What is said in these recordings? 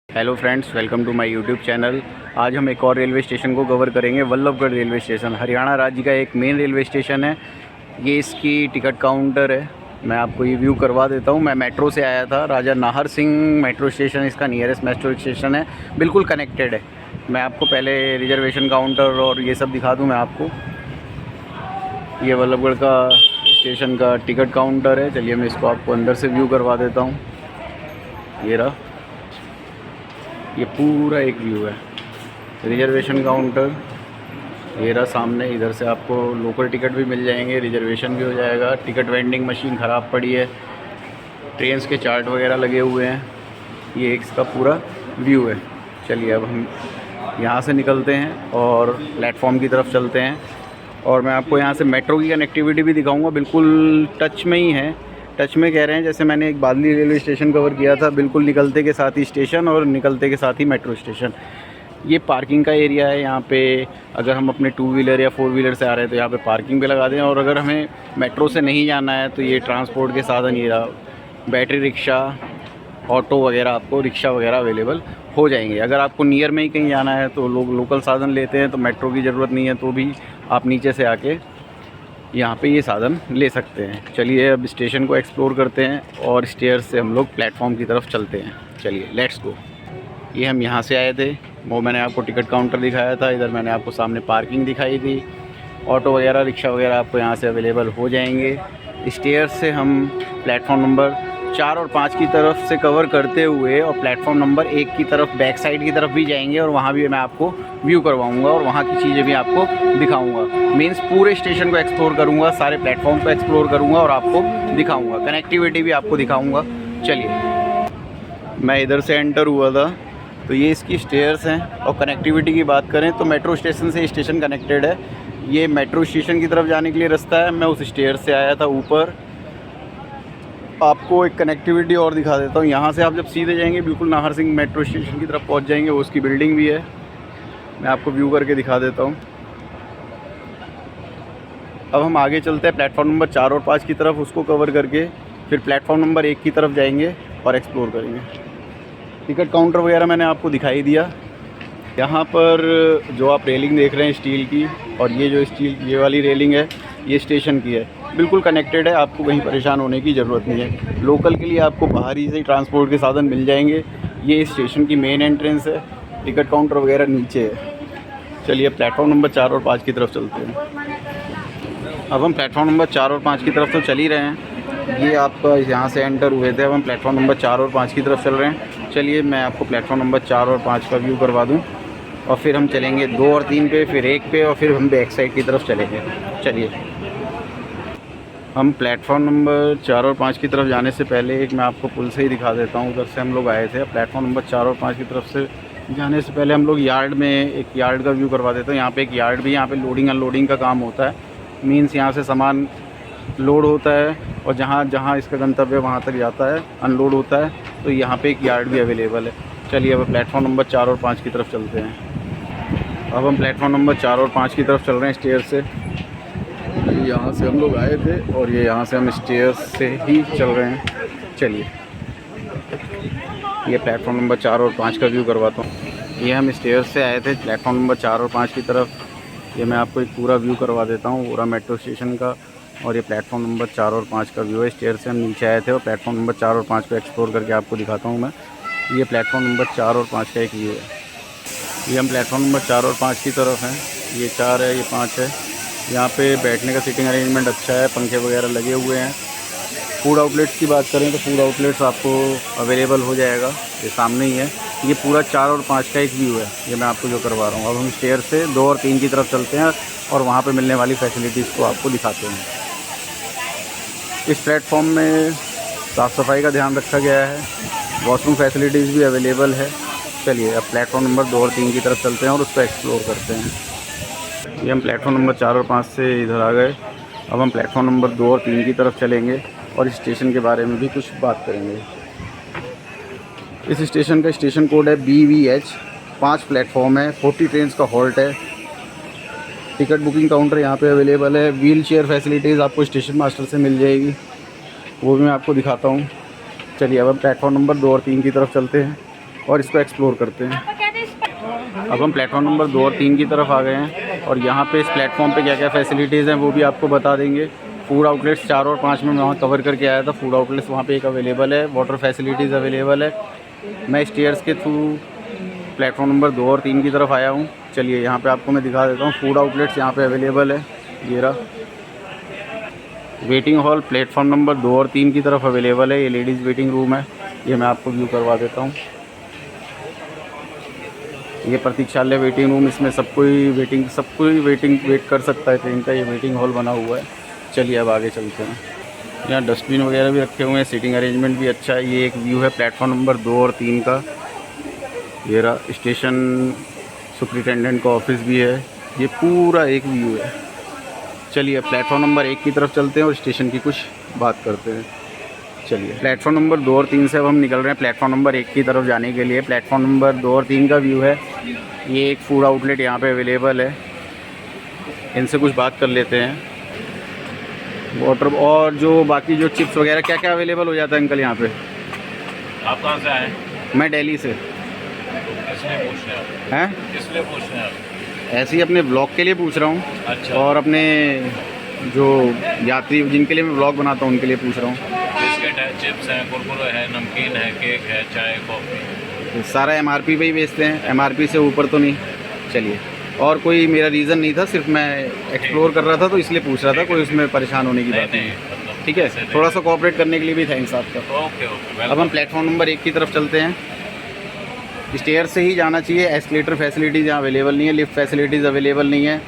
Hello friends, welcome to my YouTube channel. आज हम एक और रेलवे स्टेशन को कवर करेंगे। वल्लभगढ़ रेलवे स्टेशन हरियाणा राज्य का एक मेन रेलवे स्टेशन है। ये इसकी टिकट काउंटर है। मैं आपको ये व्यू करवा देता हूँ। मैं मेट्रो से आया था। राजा नाहर सिंह मेट्रो स्टेशन इसका नियरेस्ट मेट्रो स्टेशन है, बिल्कुल कनेक्टेड है। मैं आपको पहले रिजर्वेशन काउंटर और ये सब दिखा दूँ। मैं आपको ये वल्लभगढ़ का स्टेशन का टिकट काउंटर है। चलिए मैं इसको आपको अंदर से व्यू करवा देता हूँ। ये रहा, ये पूरा एक व्यू है रिजर्वेशन काउंटर। ये रहा सामने। इधर से आपको लोकल टिकट भी मिल जाएंगे, रिजर्वेशन भी हो जाएगा। टिकट वेंडिंग मशीन ख़राब पड़ी है, ट्रेन्स के चार्ट वगैरह लगे हुए हैं। ये इसका पूरा व्यू है। चलिए अब हम यहाँ से निकलते हैं और प्लेटफॉर्म की तरफ चलते हैं। और मैं आपको यहाँ से मेट्रो की कनेक्टिविटी भी दिखाऊँगा। बिल्कुल टच में ही है। टच में कह रहे हैं जैसे मैंने एक बादली रेलवे स्टेशन कवर किया था, बिल्कुल निकलते के साथ ही स्टेशन और निकलते के साथ ही मेट्रो स्टेशन। ये पार्किंग का एरिया है। यहाँ पे अगर हम अपने 2 व्हीलर या 4 व्हीलर से आ रहे हैं तो यहाँ पे पार्किंग पे लगा दें। और अगर हमें मेट्रो से नहीं जाना है तो ये ट्रांसपोर्ट के साधन, ये रहा, बैटरी रिक्शा, ऑटो वगैरह, आपको रिक्शा वगैरह अवेलेबल हो जाएंगे। अगर आपको नियर में ही कहीं जाना है तो लोग लोकल साधन लेते हैं, तो मेट्रो की ज़रूरत नहीं है, तो भी आप नीचे से आके यहाँ पे ये साधन ले सकते हैं। चलिए अब स्टेशन को एक्सप्लोर करते हैं और स्टेयर्स से हम लोग प्लेटफॉर्म की तरफ चलते हैं। चलिए लेट्स गो। ये हम यहाँ से आए थे, वो मैंने आपको टिकट काउंटर दिखाया था। इधर मैंने आपको सामने पार्किंग दिखाई थी। ऑटो वगैरह, रिक्शा वगैरह आपको यहाँ से अवेलेबल हो जाएंगे। स्टेयर्स से हम प्लेटफॉर्म नंबर 4 और 5 की तरफ से कवर करते हुए और प्लेटफॉर्म नंबर 1 की तरफ बैक साइड की तरफ भी जाएंगे। और वहाँ भी मैं आपको व्यू करवाऊँगा और वहाँ की चीज़ें भी आपको दिखाऊँगा। मीन्स पूरे स्टेशन को एक्सप्लोर करूँगा, सारे प्लेटफॉर्म को एक्सप्लोर करूँगा और आपको दिखाऊँगा। कनेक्टिविटी भी आपको दिखाऊँगा। चलिए मैं इधर से एंटर हुआ था, तो ये इसकी स्टेयर्स हैं। और कनेक्टिविटी की बात करें तो मेट्रो स्टेशन से स्टेशन कनेक्टेड है। ये मेट्रो स्टेशन की तरफ जाने के लिए रास्ता है। मैं उस स्टेयर से आया था ऊपर। आपको एक कनेक्टिविटी और दिखा देता हूँ। यहाँ से आप जब सीधे जाएंगे बिल्कुल नाहर सिंह मेट्रो स्टेशन की तरफ पहुँच जाएंगे। वो उसकी बिल्डिंग भी है, मैं आपको व्यू करके दिखा देता हूँ। अब हम आगे चलते हैं प्लेटफॉर्म नंबर 4 और 5 की तरफ, उसको कवर करके फिर प्लेटफॉर्म नंबर 1 की तरफ जाएंगे और एक्सप्लोर करेंगे। टिकट काउंटर वगैरह मैंने आपको दिखाई दिया। यहाँ पर जो आप रेलिंग देख रहे हैं स्टील की, और ये जो स्टील ये वाली रेलिंग है ये स्टेशन की है, बिल्कुल कनेक्टेड है। आपको कहीं परेशान होने की ज़रूरत नहीं है। लोकल के लिए आपको बाहरी से ट्रांसपोर्ट के साधन मिल जाएंगे। ये स्टेशन की मेन एंट्रेंस है। टिकट काउंटर वगैरह नीचे है। चलिए प्लेटफॉर्म नंबर 4 और 5 की तरफ चलते हैं। अब हम प्लेटफॉर्म नंबर 4 और 5 की तरफ तो चल ही रहे हैं। ये आपका यहाँ से एंटर हुए थे। अब हम प्लेटफॉर्म नंबर 4 और 5 की तरफ चल रहे हैं। चलिए मैं आपको प्लेटफॉर्म नंबर 4 और 5 का व्यू करवा दूँ और फिर हम चलेंगे 2 और 3 पे, फिर 1 पे, और फिर हम बैक साइड की तरफ चलेंगे। चलिए हम प्लेटफॉर्म नंबर 4 और 5 की तरफ जाने से पहले एक मैं आपको पुल से ही दिखा देता हूँ। उधर से हम लोग आए थे। प्लेटफॉर्म नंबर 4 और 5 की तरफ से जाने से पहले हम लोग यार्ड में, एक यार्ड का व्यू करवा देते हैं। यहाँ पे एक यार्ड भी, यहाँ पे लोडिंग अनलोडिंग का काम होता है। मीन्स यहाँ से सामान लोड होता है और जहाँ जहाँ इसका गंतव्य वहाँ तक जाता है, अनलोड होता है। तो यहाँ पे एक यार्ड भी अवेलेबल है। चलिए अब प्लेटफॉर्म नंबर 4 और 5 की तरफ चलते हैं। अब हम प्लेटफॉर्म नंबर 4 और 5 की तरफ चल रहे हैं स्टेयर से। यहाँ से हम लोग आए थे और ये यहाँ से हम स्टेयर से ही चल रहे हैं। चलिए ये प्लेटफॉर्म नंबर 4 और 5 का व्यू करवाता हूँ। ये हम स्टेयर से आए थे प्लेटफॉर्म नंबर 4 और 5 की तरफ। ये मैं आपको एक पूरा व्यू करवा देता हूँ, पूरा मेट्रो स्टेशन का। और ये प्लेटफॉर्म नंबर 4 और 5 का व्यू है। स्टेयर से हम नीचे आए थे और प्लेटफॉर्म नंबर 4 और 5 को एक्सप्लोर करके आपको दिखाता हूँ मैं। ये प्लेटफॉर्म नंबर 4 और 5 का एक व्यू है। ये हम प्लेटफॉर्म नंबर 4 और 5 की तरफ हैं। ये 4 है, ये 5 है। यहाँ पे बैठने का सीटिंग अरेंजमेंट अच्छा है, पंखे वगैरह लगे हुए हैं। फूड आउटलेट्स की बात करें तो फूड आउटलेट्स आपको अवेलेबल हो जाएगा, ये सामने ही है। ये पूरा 4 और 5 का एक व्यू है, ये मैं आपको जो करवा रहा हूँ। अब हम स्टेयर से 2 और 3 की तरफ चलते हैं और वहाँ पे मिलने वाली फैसिलिटीज़ को आपको दिखाते हैं। इस प्लेटफॉर्म में साफ़ सफाई का ध्यान रखा गया है, वॉशरूम फैसिलिटीज़ भी अवेलेबल है। चलिए अब प्लेटफॉर्म नंबर 2 और 3 की तरफ चलते हैं और उसको एक्सप्लोर करते हैं। ये हम प्लेटफॉर्म नंबर 4 और 5 से इधर आ गए। अब हम प्लेटफॉर्म नंबर 2 और 3 की तरफ चलेंगे और इस स्टेशन के बारे में भी कुछ बात करेंगे। इस स्टेशन का स्टेशन कोड है BVH। 5 प्लेटफॉर्म है, 40 ट्रेन का हॉल्ट है। टिकट बुकिंग काउंटर यहाँ पे अवेलेबल है। व्हील चेयर फैसिलिटीज़ आपको स्टेशन मास्टर से मिल जाएगी, वो भी मैं आपको दिखाता हूँ। चलिए अब हम प्लेटफॉर्म नंबर 2 और 3 की तरफ चलते हैं और इसको एक्सप्लोर करते हैं। अब हम प्लेटफॉर्म नंबर 2 और 3 की तरफ आ गए हैं और यहाँ पे इस प्लेटफॉर्म पे क्या क्या फैसिलिटीज़ हैं वो भी आपको बता देंगे। फूड आउटलेट्स 4 और 5 में मैं वहाँ कवर करके आया था। फूड आउटलेट्स वहाँ पे एक अवेलेबल है, वाटर फैसिलिटीज़ अवेलेबल है। मैं स्टेयर्स के थ्रू प्लेटफॉर्म नंबर 2 और 3 की तरफ आया हूँ। चलिए यहाँ पे आपको मैं दिखा देता हूँ। फूड आउटलेट्स यहाँ पे अवेलेबल है, ये रहा। वेटिंग हॉल प्लेटफॉर्म नंबर 2 और 3 की तरफ अवेलेबल है। ये लेडीज़ वेटिंग रूम है, ये मैं आपको व्यू करवा देता हूँ। ये प्रतीक्षालय वेटिंग रूम, इसमें सब कोई वेट कर सकता है ट्रेन का। ये वेटिंग हॉल बना हुआ है। चलिए अब आगे चलते हैं। यहाँ डस्टबिन वगैरह भी रखे हुए हैं, सीटिंग अरेंजमेंट भी अच्छा है। ये एक व्यू है प्लेटफॉर्म नंबर 2 और 3 का। ये रहा स्टेशन सुपरिटेंडेंट का ऑफिस भी है। ये पूरा एक व्यू है। चलिए प्लेटफॉर्म नंबर 1 की तरफ चलते हैं और स्टेशन की कुछ बात करते हैं। चलिए प्लेटफॉर्म नंबर 2 और 3 से अब हम निकल रहे हैं प्लेटफॉर्म नंबर 1 की तरफ जाने के लिए। प्लेटफॉर्म नंबर 2 और 3 का व्यू है। ये एक फूड आउटलेट यहाँ पे अवेलेबल है, इनसे कुछ बात कर लेते हैं। वाटर और जो बाकी जो चिप्स वगैरह क्या क्या अवेलेबल हो जाता है अंकल यहाँ पे? आप कहाँ से आए? मैं दिल्ली से। किसने पूछ रहे हैं? किसने पूछ रहे हैं आप? ऐसे ही अपने ब्लॉग के लिए पूछ रहा हूँ। अच्छा। और अपने जो यात्री जिनके लिए मैं ब्लॉग बनाता हूँ उनके लिए पूछ रहा हूँ। बिस्किट है, चिप्स है, कुरकुरे है, नमकीन है, केक है, चाय, कॉफ़ी। सारा MRP पे ही बेचते हैं, MRP से ऊपर तो नहीं। चलिए, और कोई मेरा रीज़न नहीं था, सिर्फ मैं एक्सप्लोर कर रहा था तो इसलिए पूछ रहा था, कोई उसमें परेशान होने की बात नहीं। मतलब ठीक है, थोड़ा सा कोऑपरेट करने के लिए भी थैंक्स आपका। Okay okay. अब हम प्लेटफॉर्म नंबर 1 की तरफ चलते हैं। स्टेयर से ही जाना चाहिए। एस्केलेटर फैसिलिटीज़ यहाँ अवेलेबल नहीं है, लिफ्ट फैसिलिटीज़ अवेलेबल नहीं है।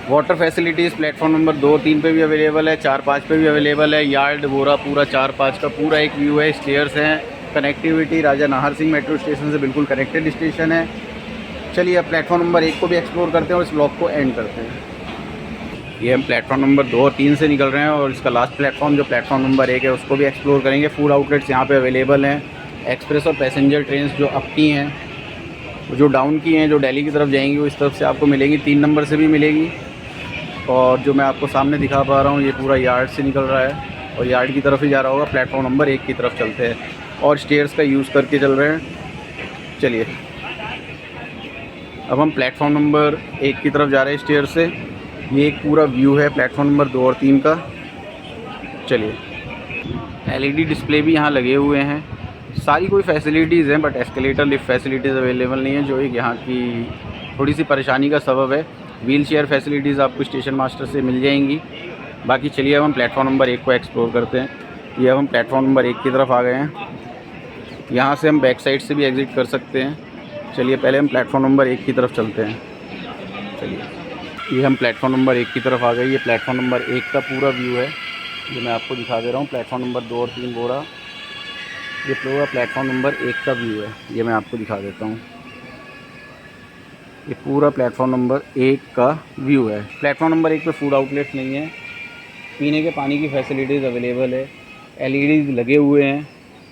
वाटर फैसिलिटीज़ प्लेटफॉर्म नंबर 2 और 3 पे भी अवेलेबल है, 4, 5 पे भी अवेलेबल है। यार्ड बोरा पूरा 4, 5 का पूरा एक व्यू है। स्टेयर्स हैं। कनेक्टिविटी राजा नाहर सिंह मेट्रो स्टेशन से बिल्कुल कनेक्टेड स्टेशन है। चलिए अब प्लेटफॉर्म नंबर 1 को भी एक्सप्लोर करते हैं और इस ब्लॉग को एंड करते हैं। ये हम प्लेटफॉर्म नंबर 2 और 3 से निकल रहे हैं और इसका लास्ट प्लेटफॉर्म जो प्लेटफॉर्म नंबर 1 है उसको भी एक्सप्लोर करेंगे। फूड आउटलेट्स यहाँ पे अवेलेबल हैं। एक्सप्रेस और पैसेंजर ट्रेन जो अप की हैं, जो डाउन की हैं, जो दिल्ली की तरफ जाएंगी वो इस तरफ से आपको मिलेगी, 3 नंबर से भी मिलेगी। और जो मैं आपको सामने दिखा पा रहा हूँ ये पूरा यार्ड से निकल रहा है और यार्ड की तरफ ही जा रहा होगा। प्लेटफॉर्म नंबर 1 की तरफ चलते हैं और स्टेयर्स का यूज़ करके चल रहे हैं। चलिए अब हम प्लेटफॉर्म नंबर 1 की तरफ जा रहे हैं स्टेयर से। ये एक पूरा व्यू है प्लेटफॉर्म नंबर 2 और 3 का। चलिए LED डिस्प्ले भी यहाँ लगे हुए हैं। सारी कोई फैसिलिटीज़ हैं but escalator lift facilities available नहीं है, जो एक यहाँ की थोड़ी सी परेशानी का सबब है। व्हील चेयर फैसिलिटीज़ आपको स्टेशन मास्टर से मिल जाएंगी। बाकी चलिए अब हम प्लेटफॉर्म नंबर 1 को एक्सप्लोर करते हैं। ये अब हम प्लेटफॉर्म नंबर 1 की तरफ आ गए हैं। यहाँ से हम बैक साइड से भी एग्ज़िट कर सकते हैं। चलिए पहले हम प्लेटफॉर्म नंबर 1 की तरफ चलते हैं। चलिए ये हम प्लेटफॉर्म नंबर 1 की तरफ आ गए। ये प्लेटफॉर्म नंबर 1 का पूरा व्यू है, ये मैं आपको दिखा दे रहा हूँ। प्लेटफॉर्म नंबर 2 और 3 बोरा, ये पूरा प्लेटफॉर्म नंबर 1 का व्यू है, ये मैं आपको दिखा देता हूँ। ये पूरा प्लेटफॉर्म नंबर 1 का व्यू है। प्लेटफॉर्म नंबर 1 पे फूड आउटलेट्स नहीं है, पीने के पानी की फैसिलिटीज़ अवेलेबल है, LED लगे हुए हैं,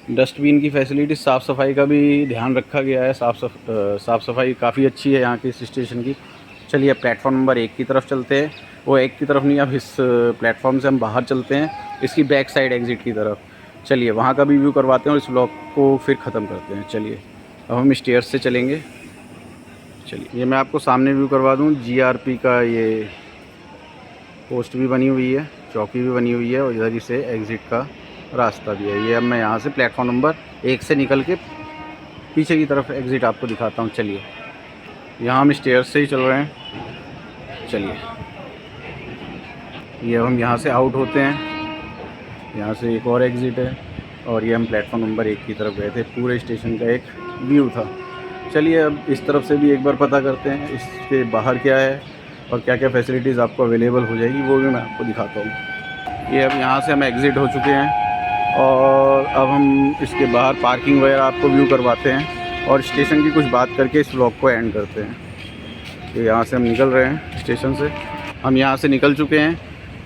डस्टबिन की फैसिलिटी, साफ़ सफाई का भी ध्यान रखा गया है। साफ़ सफाई काफ़ी अच्छी है यहाँ की इस स्टेशन की। चलिए प्लेटफॉर्म नंबर 1 की तरफ चलते हैं। वो 1 की तरफ नहीं, अब इस प्लेटफॉर्म से हम बाहर चलते हैं इसकी बैक साइड एग्ज़िट की तरफ। चलिए वहाँ का भी व्यू करवाते हैं और इस ब्लॉग को फिर ख़त्म करते हैं। चलिए अब हम स्टेयर्स से चलेंगे। चलिए ये मैं आपको सामने व्यू करवा दूँ। GRP का ये पोस्ट भी बनी हुई है, चौकी भी बनी हुई है और इधर ही से एग्ज़िट का रास्ता भी है। ये अब मैं यहाँ से प्लेटफॉर्म नंबर 1 से निकल के पीछे की तरफ एग्ज़िट आपको दिखाता हूँ। चलिए यहाँ हम स्टेयर्स से ही चल रहे हैं। चलिए ये अब हम यहाँ से आउट होते हैं। यहाँ से एक और एग्ज़िट है और ये हम प्लेटफॉर्म नंबर 1 की तरफ गए थे। पूरे स्टेशन का एक व्यू था। चलिए अब इस तरफ से भी एक बार पता करते हैं इसके बाहर क्या है और क्या क्या फैसिलिटीज़ आपको अवेलेबल हो जाएगी, वो भी मैं आपको दिखाता हूँ। ये अब यहाँ से हम एग्ज़िट हो चुके हैं और अब हम इसके बाहर पार्किंग वगैरह आपको व्यू करवाते हैं और स्टेशन की कुछ बात करके इस व्लॉग को एंड करते हैं। तो यहाँ से हम निकल रहे हैं स्टेशन से। हम यहाँ से निकल चुके हैं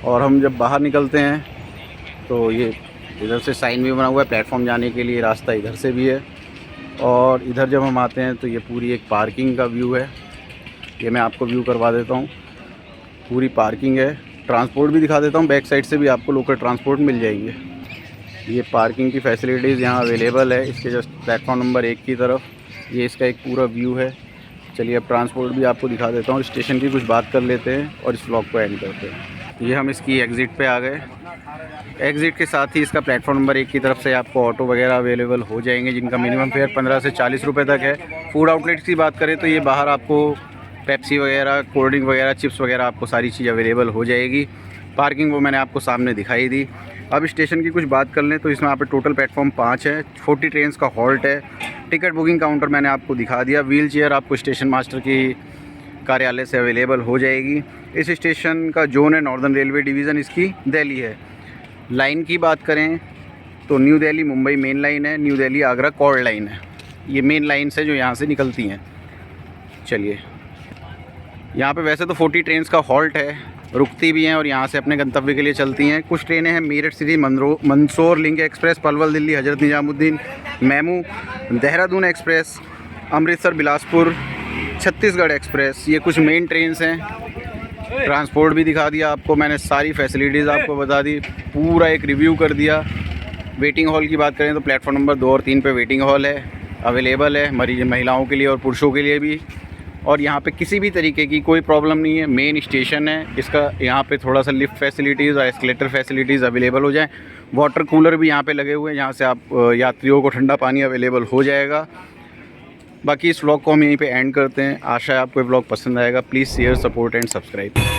और हम जब बाहर निकलते हैं तो ये इधर से साइन भी बना हुआ है, प्लेटफॉर्म जाने के लिए रास्ता इधर से भी है। और इधर जब हम आते हैं तो ये पूरी एक पार्किंग का व्यू है, ये मैं आपको व्यू करवा देता हूँ। पूरी पार्किंग है। ट्रांसपोर्ट भी दिखा देता हूँ, बैक साइड से भी आपको लोकल ट्रांसपोर्ट मिल जाएंगे। ये पार्किंग की फैसिलिटीज़ यहाँ अवेलेबल है इसके जस्ट प्लेटफॉर्म नंबर 1 की तरफ। ये इसका एक पूरा व्यू है। चलिए अब ट्रांसपोर्ट भी आपको दिखा देता हूँ, स्टेशन की कुछ बात कर लेते हैं और इस व्लॉग को एंड करते हैं। ये हम इसकी एग्ज़िट पे आ गए। एग्ज़िट के साथ ही इसका प्लेटफॉर्म नंबर 1 की तरफ से आपको ऑटो वगैरह अवेलेबल हो जाएंगे जिनका मिनिमम फेयर 15 से 40 रुपये तक है। फूड आउटलेट्स की बात करें तो ये बाहर आपको पेप्सी वगैरह, कोल्ड ड्रिंक वगैरह, चिप्स वगैरह आपको सारी चीज़ अवेलेबल हो जाएगी। पार्किंग वो मैंने आपको सामने दिखाई दी। अब स्टेशन की कुछ बात कर लें तो इसमें यहाँ पे टोटल प्लेटफॉर्म 5 है, 40 ट्रेन्स का हॉल्ट है। टिकट बुकिंग काउंटर मैंने आपको दिखा दिया। व्हील चेयर आपको स्टेशन मास्टर की कार्यालय से अवेलेबल हो जाएगी। इस स्टेशन का जोन है नॉर्दर्न रेलवे डिवीज़न, इसकी दिल्ली है। लाइन की बात करें तो new Delhi Mumbai main line है, new Delhi Agra chord line है। ये मेन लाइन्स है जो यहाँ से निकलती हैं। चलिए यहाँ पे वैसे तो 40 ट्रेन्स का हॉल्ट है, रुकती भी हैं और यहाँ से अपने गंतव्य के लिए चलती हैं। कुछ ट्रेनें हैं Meerut city Mandsaur link express, Palwal Delhi Hazrat Nizamuddin MEMU, Dehradun express, Amritsar Bilaspur, Chhattisgarh express. ये कुछ मेन ट्रेन्स हैं। ट्रांसपोर्ट भी दिखा दिया आपको मैंने, सारी फैसिलिटीज़ आपको बता दी, पूरा एक रिव्यू कर दिया। वेटिंग हॉल की बात करें तो प्लेटफॉर्म नंबर 2 और 3 पे वेटिंग हॉल है, अवेलेबल है मरीज महिलाओं के लिए और पुरुषों के लिए भी। और यहाँ पे किसी भी तरीके की कोई प्रॉब्लम नहीं है। मेन स्टेशन है इसका, यहाँ पे थोड़ा सा लिफ्ट फैसिलिटीज़ और एस्केलेटर फैसिलिटीज़ अवेलेबल हो जाए। वाटर कूलर भी यहाँ पे लगे हुए हैं, जहाँ से आप यात्रियों को ठंडा पानी अवेलेबल हो जाएगा। बाकी इस व्लॉग को हम यहीं पे एंड करते हैं। आशा है आपको ये व्लॉग पसंद आएगा। Please share, support and subscribe.